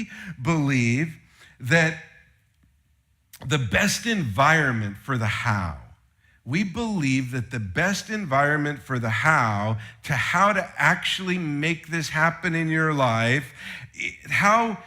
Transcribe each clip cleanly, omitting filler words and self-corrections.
we believe that the best environment for the how, we believe that the best environment for the how to actually make this happen in your life, how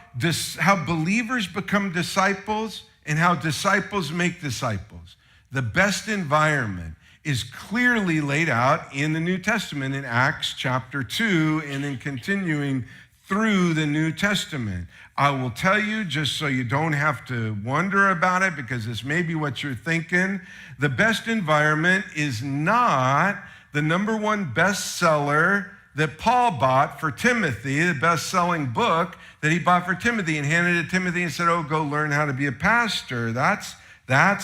believers become disciples and how disciples make disciples. The best environment is clearly laid out in the New Testament in Acts chapter 2 and then continuing through the New Testament. I will tell you, just so you don't have to wonder about it, because this may be what you're thinking, the best environment is not the number one bestseller that Paul bought for Timothy, the best-selling book that he bought for Timothy and handed it to Timothy and said, oh, go learn how to be a pastor. That's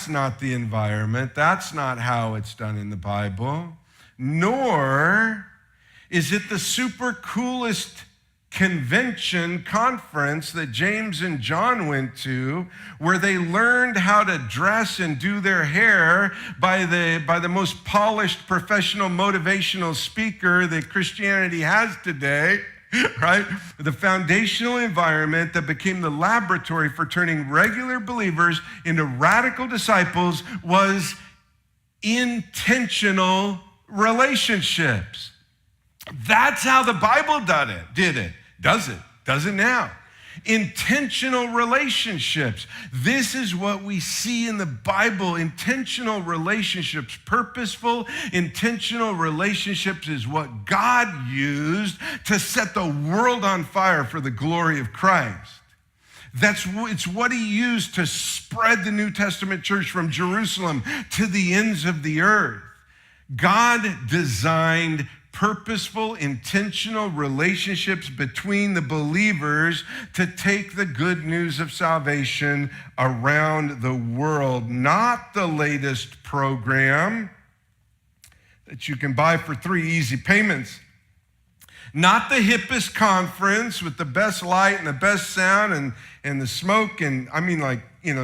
not the environment. That's not how it's done in the Bible. Nor is it the super coolest convention conference that James and John went to, where they learned how to dress and do their hair by the most polished professional motivational speaker that Christianity has today, right? The foundational environment that became the laboratory for turning regular believers into radical disciples was intentional relationships. That's how the Bible does it now. Intentional relationships. This is what we see in the Bible. Intentional relationships, purposeful, intentional relationships is what God used to set the world on fire for the glory of Christ. It's what he used to spread the New Testament church from Jerusalem to the ends of the earth. God designed purposeful, intentional relationships between the believers to take the good news of salvation around the world, not the latest program that you can buy for 3 easy payments, not the hippest conference with the best light and the best sound and the smoke and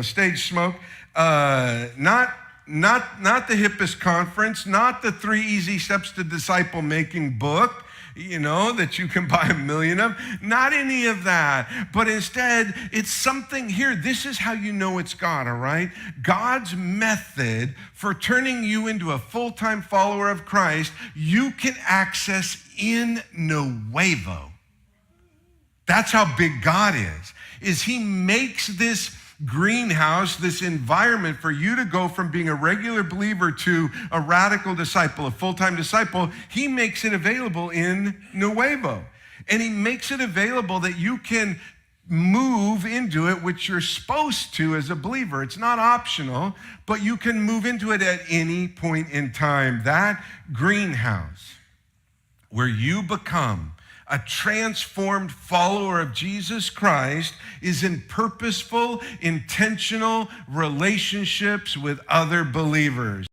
stage smoke, not the hippest conference, not the 3 easy steps to disciple making book, that you can buy 1 million of, not any of that. But instead, it's something here. This is how you know it's God, all right? God's method for turning you into a full-time follower of Christ, you can access in nuevo. That's how big God is he makes this greenhouse, this environment for you to go from being a regular believer to a radical disciple, a full-time disciple. He makes it available in nuevo. And he makes it available that you can move into it, which you're supposed to as a believer. It's not optional, but you can move into it at any point in time. That greenhouse where you become a transformed follower of Jesus Christ is in purposeful, intentional relationships with other believers.